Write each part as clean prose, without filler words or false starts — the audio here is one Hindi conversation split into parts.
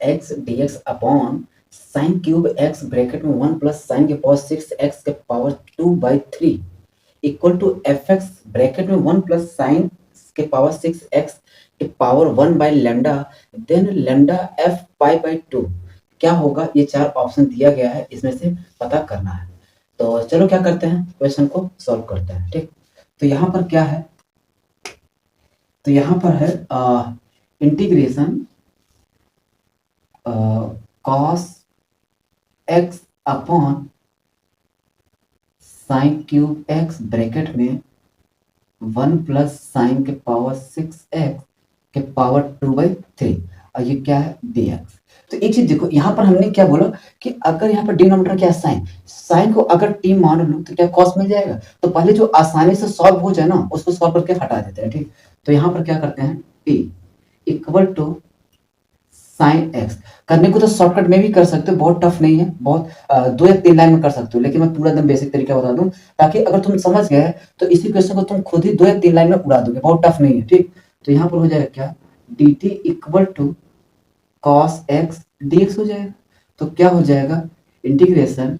X d x upon sine cube x bracket में 1 प्लस साइन के पावर 6x के power 2/3 equal to f x bracket में 1 प्लस साइन के पावर 6x के power 1 by lambda then lambda f pi by 2 क्या होगा। ये चार ऑप्शन दिया गया है, इसमें से पता करना है। तो चलो क्या करते हैं, क्वेश्चन को सॉल्व करते हैं। ठीक, तो यहाँ पर क्या है, तो यहाँ पर है integration cos x upon sine cube x bracket में 1 प्लस साइन के पावर 6x के पावर 2/3 और ये क्या है dx। तो एक चीज देखो, यहाँ पर हमने क्या बोला कि अगर यहाँ पर डिनोमिनेटर क्या है साइन, साइन को अगर टी मान लो तो क्या कॉस मिल जाएगा। तो पहले जो आसानी से सॉल्व हो जाए ना उसको सॉल्व करके हटा देते हैं। ठीक, तो यहाँ पर क्या करते हैं, t equal to sine x. करने को तो शॉर्टकट में भी कर सकते हो, बहुत टफ नहीं है, बहुत 2 या 3 लाइन में कर सकते हो, लेकिन मैं पूरा एकदम बेसिक तरीका बता दूं ताकि अगर तुम समझ गए तो इसी क्वेश्चन को तुम खुद ही 2 या 3 लाइन में उड़ा दोगे, बहुत टफ नहीं है। ठीक, तो यहाँ पर हो जाएगा क्या, d t equal to cos x d x हो जाएगा। तो क्या हो जाएगा, इंटीग्रेशन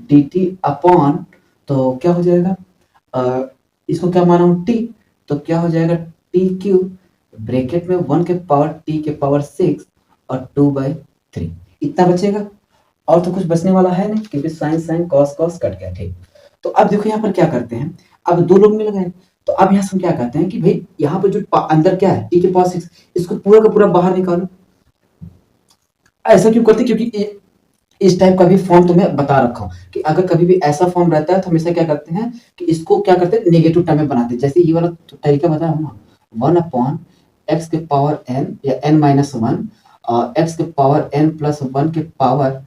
डी टी अपॉन, तो क्या हो जाएगा, इसको क्या माना हूं टी, तो क्या हो जाएगा टी क्यूब ब्रैकेट में 1 के पावर टी के पावर 6 और 2/3 इतना बचेगा। और तो कुछ बचने वाला है नहीं क्योंकि sine sine cos cos cut गया। ठीक, तो अब देखो यहाँ पर क्या करते हैं, अब दो लोग मिल गए, तो अब यहाँ से हम क्या कहते हैं कि भाई यहाँ पर जो अंदर क्या है टी के पावर 6, इसको पूरा का पूरा बाहर निकालो। ऐसा क्यों करते, क्योंकि इस टाइप का भी फॉर्म तुम्हें बता रखा हूँ कि अगर कभी भी ऐसा फॉर्म रहता है तो हमेशा क्या करते हैं कि इसको क्या करते हैं नेगेटिव टर्म में बनाते हैं। जैसे ये वाला तरीका बताया हूँ ना, 1 अपॉन एक्स के पावर n या n माइनस 1 और एक्स के पावर n प्लस 1 के पावर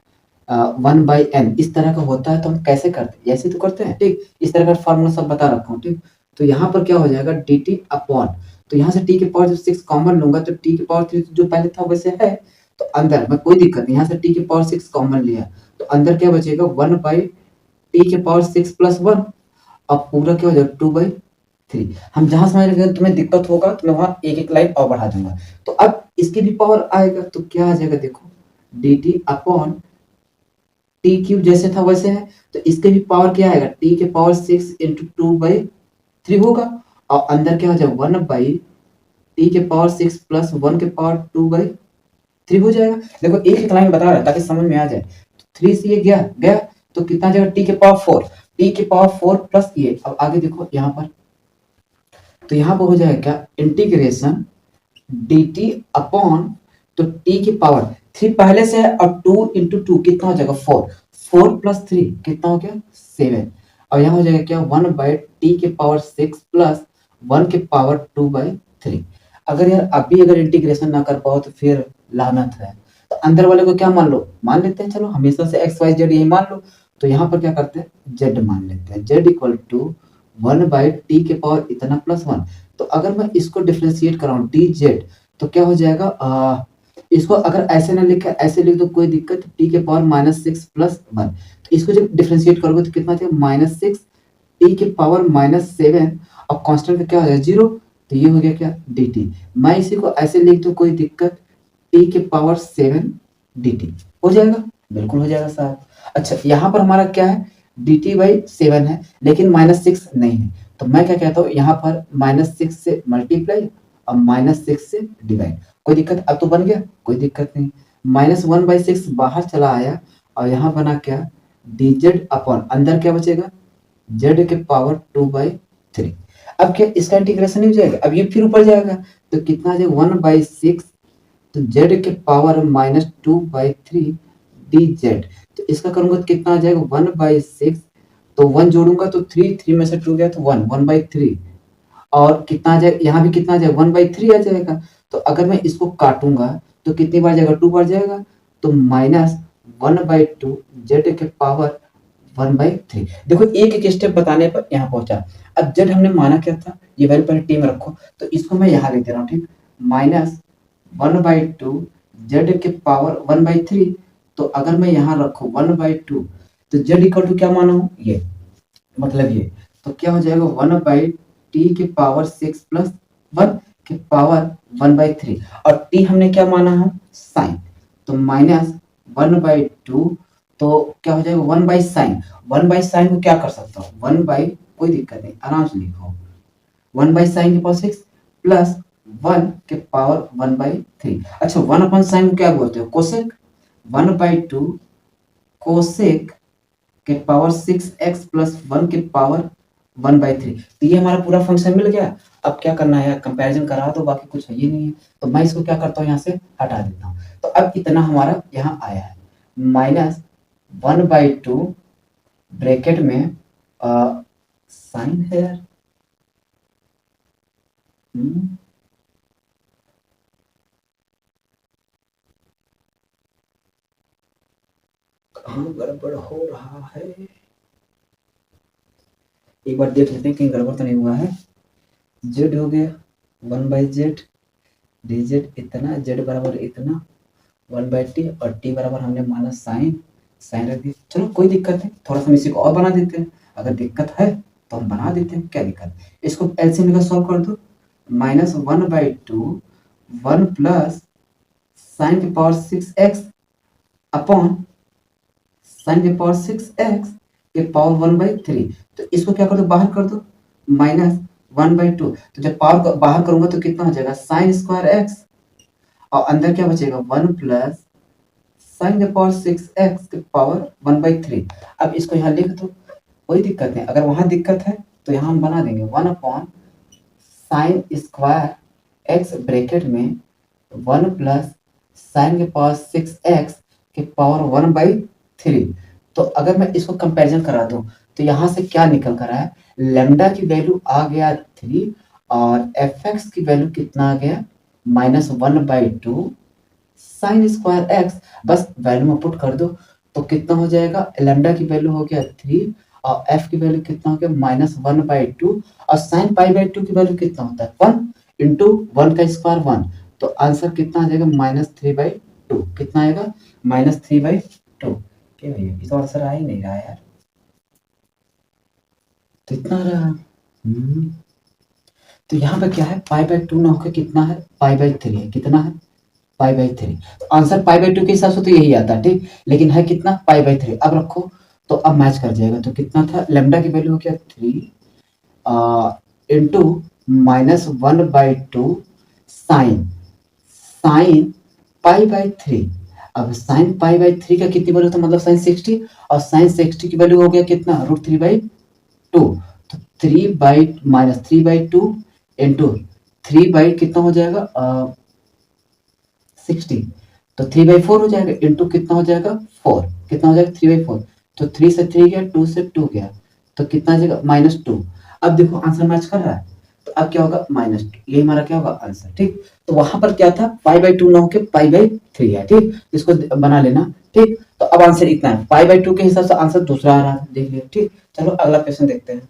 1/n, इस तरह का होता है। तो हम कैसे करते हैं, ऐसे तो करते हैं। ठीक, इस तरह का फॉर्मूला सब बता रखा हूँ। ठीक, तो यहाँ पर क्या हो जाएगा डी टी अपॉन, तो यहाँ से टी के पावर 6 कॉमन लूंगा तो टी के पावर 3 जो पहले था वैसे है, तो अंदर में कोई दिक्कत नहीं, यहाँ से टी के पावर 6 कॉमन लिया तो अंदर क्या बचेगा 1/टी के पावर 6 प्लस 1 और पूरा क्या हो जाएगा 2/3। हम जहां समझ रहे तुम्हें दिक्कत होगा तो मैं वहां एक एक लाइन और बढ़ा दूंगा। तो अब इसकी भी पावर आएगा तो क्या आ जाएगा, देखो D T upon T cube जैसे था वैसे है, तो इसके भी पावर क्या आएगा टी के पावर 6 इंटू 2/3 होगा और अंदर क्या हो जाएगा 1/टी के पावर 6 प्लस 1 के पावर 2/3 हो जाएगा। देखो एक एक लाइन बता रहा है ताकि समझ में आ जाए। तो 3 से ये गया गया तो कितना जाएगा टी के पावर 4, टी के पावर 4 प्लस ये। अब आगे देखो यहाँ पर, तो यहाँ पर हो जाएगा क्या इंटीग्रेशन डी टी अपॉन, तो टी की पावर 3 पहले से है और 2 इंटू 2 कितना हो जाएगा 4, 4 प्लस 3 कितना हो गया 7 और यहाँ हो जाएगा क्या 1/टी के पावर 6 प्लस 1 के पावर 2/3। अगर यार अभी अगर इंटीग्रेशन ना कर पाओ तो फिर लानत है। तो अंदर वाले को क्या मान लो, मान लेते हैं, चलो हमेशा से एक्स वाई जेड यही मान लो। तो यहाँ पर क्या करते हैं जेड मान लेते हैं, जेड इक्वल टू 1/टी के पावर इतना प्लस 1। तो अगर मैं इसको डिफ्रेंशिएट कराऊं डी जेड तो क्या हो जाएगा, इसको अगर ऐसे ना लिखा ऐसे लिख दो कोई दिक्कत, टी के पावर -6 प्लस 1। तो इसको जब डिफ्रेंशिएट करोगे तो कितना चाहिए -6 टी के पावर -7 और कांस्टेंट का क्या हो जाएगा 0। तो ये हो गया क्या डी टी। मैं इसी को ऐसे लिख दूं कोई दिक्कत, टी के पावर 7 डी टी हो जाएगा, बिल्कुल हो जाएगा साहब। अच्छा यहाँ पर हमारा क्या है dt/7 है लेकिन -6 नहीं है, तो मैं क्या कहता हूँ यहाँ पर -6 से मल्टीप्लाई और -6 से डिवाइड, कोई दिक्कत, अब तो बन गया कोई दिक्कत नहीं। -1/6 बाहर चला आया और यहाँ बना क्या dz अपॉन, अंदर क्या बचेगा z के पावर 2/3। अब क्या इसका इंटीग्रेशन नहीं हो जाएगा, अब ये फिर ऊपर जाएगा तो कितना आ जाएगा 1/6, तो z के पावर -2/3 dz। तो इसका करूंगा तो कितना आ जाएगा 1/6, तो 1 जोड़ूंगा तो 3, 3 में से 2 गया तो 1, 1/3 और कितना आ जाएगा यहाँ भी कितना आ जाएगा 1/3 आ जाएगा। तो अगर मैं इसको काटूंगा तो कितनी बार जाएगा 2 बार जाएगा, तो -1/2 z के पावर 1/3। देखो एक एक स्टेप बताने पर यहाँ पहुंचा। अब z हमने माना क्या था, ये वैल्यू पहले टी में रखो, तो इसको मैं यहाँ लिख दे रहा हूँ। ठीक, -1/2 z के पावर 1/3। तो अगर मैं यहाँ रखूँ 1/2 तो z इक्वल टू क्या माना हूँ ये, मतलब ये, तो क्या हो जाएगा 1/t के पावर 6 प्लस 1 के पावर 1/3 और t हमने क्या माना है साइन, तो -1/2, तो क्या हो जाएगा 1/sin। 1/sin को क्या कर सकता हूँ, 1 कोई दिक्कत नहीं, आराम से लिखो, 1/sin की पावर 6 प्लस 1 के पावर 1/3। अच्छा 1/sin को क्या बोलते हो, कोसेक। 1/2 कोसेक के पावर 6x प्लस 1 के पावर 1/3। तो ये हमारा पूरा फंक्शन मिल गया। अब क्या करना है, कंपैरिजन करा दो, बाकी कुछ है ही नहीं है। तो मैं इसको क्या करता हूँ, यहाँ से हटा देता हूँ। तो अब इतना हमारा यहाँ आया है, -1/2 ब्रैकेट में साइन है यार, कहाँ गड़बड़ हो रहा है, एक बार देख लेते हैं कहीं गड़बड़ तो नहीं हुआ है। जेड हो गया 1/z, dz इतना, z बराबर इतना 1/t, और t बराबर हमने माना साइन रख दिया। चलो कोई दिक्कत नहीं, थोड़ा सा हम इसी को और बना देते हैं, अगर दिक्कत है तो हम बना देते हैं, क्या दिक्कत है। इसको एलसीएम का सॉल्व कर दो, -1/2 1 प्लस साइन की पावर 6x अपॉन साइन की पावर 6x के पावर 1/3। तो इसको क्या कर दो, बाहर कर दो, -1/2। तो जब पावर को बाहर करूंगा तो कितना हो जाएगा, साइन स्क्वायर x, और अंदर क्या बचेगा 1 प्लस साइन के पावर 6x के पावर 1/3। अब इसको यहाँ लिख दो, कोई दिक्कत नहीं, अगर वहां दिक्कत है तो यहाँ हम बना देंगे 1 upon sine square x bracket में 1 प्लस साइन के पावर 6x के पावर 1/3। तो अगर मैं इसको कंपैरिजन करा दूं तो यहाँ से क्या निकल कर आया, लैम्डा की वैल्यू आ गया 3, और fx की वैल्यू कितना आ गया, -1/2 साइन स्क्वायर x। बस वैल्यू में पुट कर दो तो कितना हो जाएगा, लैम्डा की वैल्यू हो गया 3, और f की वैल्यू कितना हो गया, -1/2, और साइन π/2 की वैल्यू कितना होता है, 1 इंटू 1 का स्क्वायर 1। तो आंसर कितना आ जाएगा, -3/2। कितना आएगा, -3/2। क्या भैया, ये तो आंसर आ ही नहीं रहा यार, तो इतना आ रहा है। तो यहाँ पे क्या है, π/2 ना होकर कितना है, π/3 है। कितना है, π/3। तो आंसर π/2 के हिसाब से तो यही आता है, ठीक, लेकिन है कितना, π/3। अब रखो तो अब मैच कर जाएगा। तो कितना था, लैम्डा की वैल्यू हो गया 3 इंटू -1/2 साइन π/3। अब साइन π/3 का कितनी वैल्यू था, मतलब साइन 60, और साइन 60 की वैल्यू हो गया कितना, √3/2। तो 3/2 इंटू 3 कितना हो जाएगा, 60। तो 3/4 हो जाएगा, इंटू कितना हो जाएगा, 4। कितना हो जाएगा, 3/4। तो 3 से 3 गया, 2 से 2 गया, तो कितना आ जाएगा, -2। अब देखो आंसर मैच कर रहा है, तो अब क्या होगा, -2। ये हमारा क्या होगा आंसर, ठीक। तो वहां पर क्या था, π/2 ना होके π/3 है, ठीक, इसको बना लेना, ठीक। तो अब आंसर इतना है, π/2 के हिसाब से आंसर दूसरा आ रहा है, देख लिया, ठीक। चलो अगला क्वेश्चन देखते हैं।